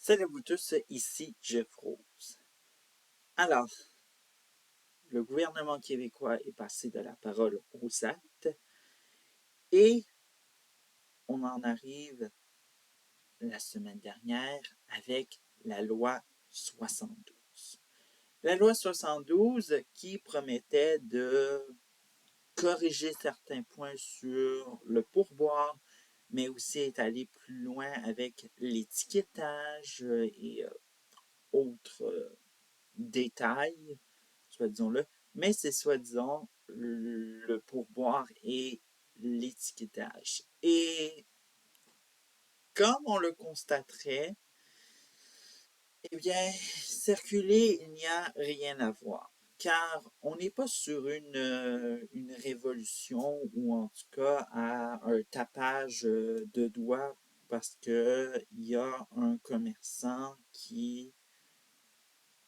Salut à vous tous, ici Jeff Rose. Alors, le gouvernement québécois est passé de la parole aux actes et on en arrive la semaine dernière avec la loi 72. La loi 72 qui promettait de corriger certains points sur le pourboire, mais aussi est allé plus loin avec l'étiquetage et autres détails, soi-disant-le, mais c'est soi-disant le pourboire et l'étiquetage. Et comme on le constaterait, eh bien, circuler, il n'y a rien à voir. Car on n'est pas sur une révolution ou en tout cas à un tapage de doigts parce qu'il y a un commerçant qui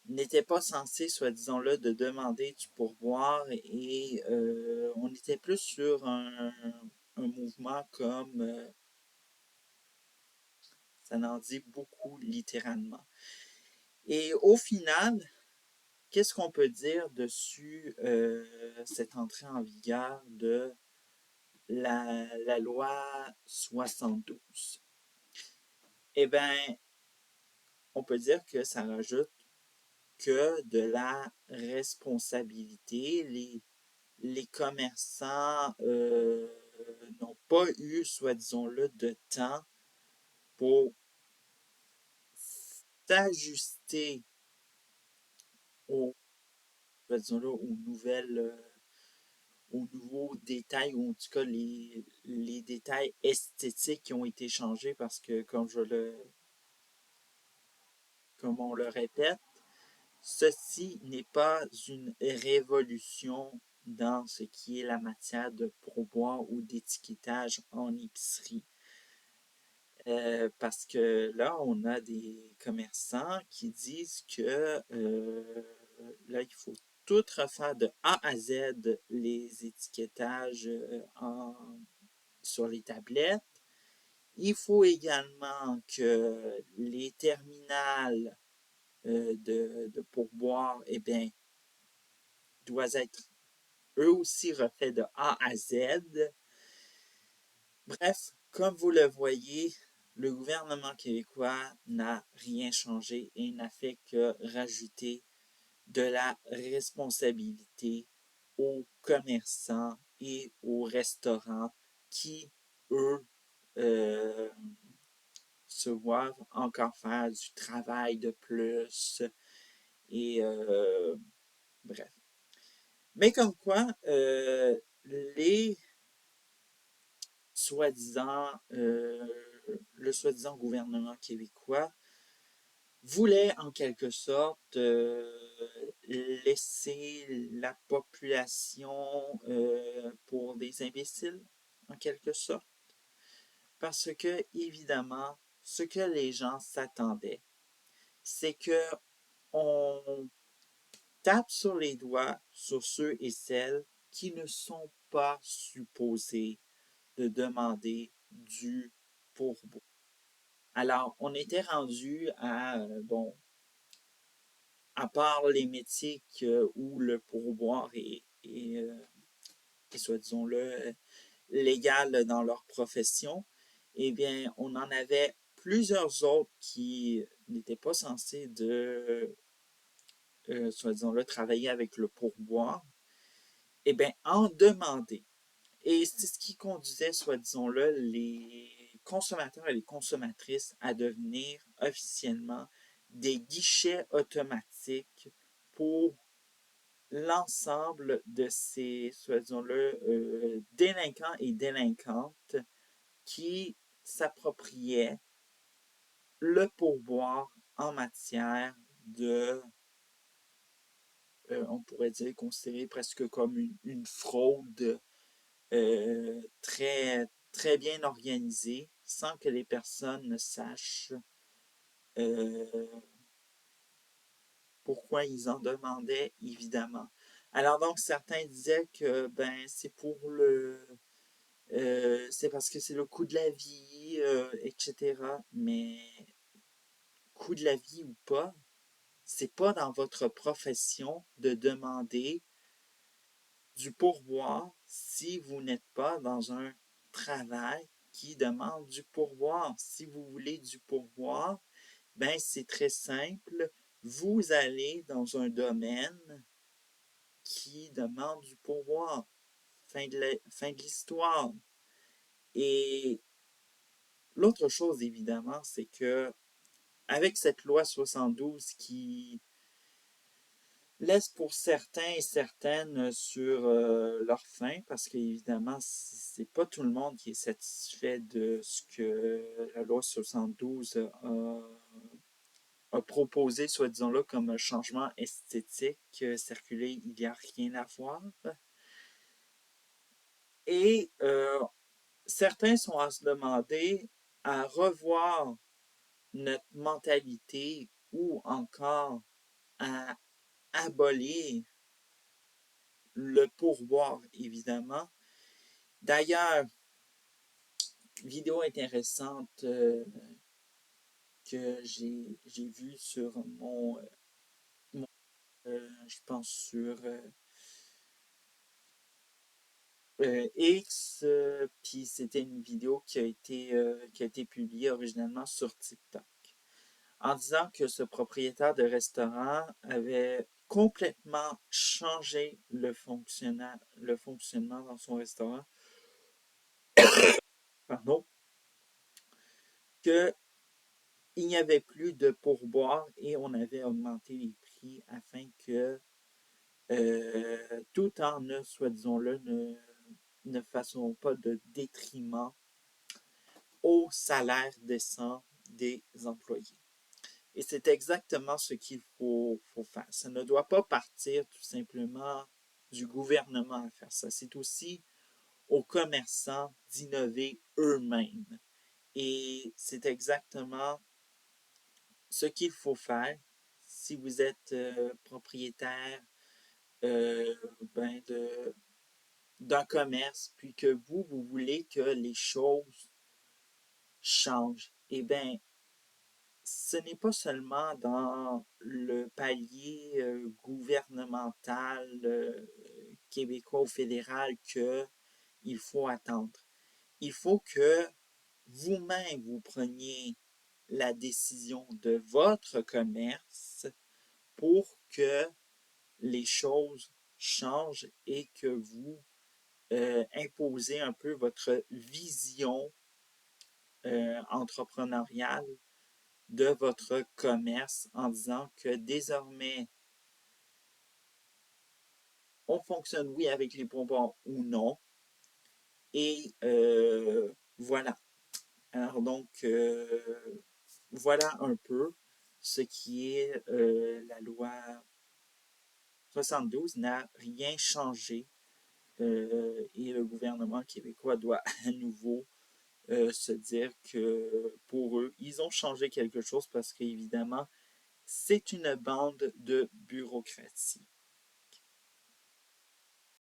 n'était pas censé, soi-disant-là, de demander du pourboire et on était plus sur un mouvement comme ça n'en dit beaucoup littéralement. Et au final, qu'est-ce qu'on peut dire dessus cette entrée en vigueur de la loi 72? Eh bien, on peut dire que ça rajoute que de la responsabilité. Les commerçants n'ont pas eu, soi-disant-le, de temps pour s'ajuster aux, aux nouvelles, aux nouveaux détails, ou en tout cas les détails esthétiques qui ont été changés parce que, comme on le répète, ceci n'est pas une révolution dans ce qui est la matière de pourboire ou d'étiquetage en épicerie. Parce que là, on a des commerçants qui disent que là, il faut tout refaire de A à Z, les étiquetages sur les tablettes. Il faut également que les terminales de pourboire, eh bien, doivent être eux aussi refaits de A à Z. Bref, comme vous le voyez, le gouvernement québécois n'a rien changé et n'a fait que rajouter de la responsabilité aux commerçants et aux restaurants qui, eux, euh, se voient encore faire du travail de plus et bref. Mais comme quoi, les soi-disant, le soi-disant gouvernement québécois voulait en quelque sorte laisser la population pour des imbéciles, en quelque sorte. Parce que, évidemment, ce que les gens s'attendaient, c'est que on tape sur les doigts sur ceux et celles qui ne sont pas supposés de demander du pourboire. Alors, on était rendu à, bon, à part les métiers où le pourboire est soi-disant-le, légal dans leur profession, eh bien, on en avait plusieurs autres qui n'étaient pas censés de, soi-disant-le, travailler avec le pourboire, eh bien, en demander. Et c'est ce qui conduisait, soi-disant-le, les consommateurs et les consommatrices à devenir officiellement des guichets automatiques pour l'ensemble de ces, soi-disant-le, délinquants et délinquantes qui s'appropriaient le pourboire en matière de, on pourrait dire, considéré presque comme une fraude très, très bien organisée, sans que les personnes ne sachent euh, pourquoi ils en demandaient, évidemment. Alors donc, certains disaient que ben c'est pour c'est parce que c'est le coût de la vie, etc. Mais coût de la vie ou pas, c'est pas dans votre profession de demander du pourboire si vous n'êtes pas dans un travail qui demande du pourboire. Si vous voulez du pourboire, ben c'est très simple. Vous allez dans un domaine qui demande du pourboire. Fin de l'histoire. Et l'autre chose, évidemment, c'est que avec cette loi 72 qui laisse pour certains et certaines sur leur faim, parce qu'évidemment, c'est pas tout le monde qui est satisfait de ce que la loi 72 a proposé, soit disons là, comme un changement esthétique circulé, il n'y a rien à voir. Et certains sont à se demander à revoir notre mentalité ou encore à abolir le pourboire, évidemment. D'ailleurs, vidéo intéressante que j'ai vue sur je pense sur X, puis c'était une vidéo qui a été publiée originalement sur TikTok, en disant que ce propriétaire de restaurant avait complètement changé le fonctionnement dans son restaurant. Pardon, qu'il n'y avait plus de pourboire et on avait augmenté les prix afin que tout en ne, soit disons-le, ne fassons pas de détriment au salaire décent des employés. Et c'est exactement ce qu'il faut faire. Ça ne doit pas partir tout simplement du gouvernement à faire ça. C'est aussi aux commerçants d'innover eux-mêmes. Et c'est exactement ce qu'il faut faire si vous êtes propriétaire euh, ben d'un commerce, puis que vous voulez que les choses changent. Eh bien, ce n'est pas seulement dans le palier gouvernemental québécois ou fédéral qu'il faut attendre. Il faut que vous-même vous preniez la décision de votre commerce pour que les choses changent et que vous imposez un peu votre vision entrepreneuriale de votre commerce en disant que désormais, on fonctionne oui avec les bonbons ou non. Et voilà. Alors donc, voilà un peu ce qui est la loi 72 n'a rien changé et le gouvernement québécois doit à nouveau se dire que pour eux, ils ont changé quelque chose parce qu'évidemment, c'est une bande de bureaucratie.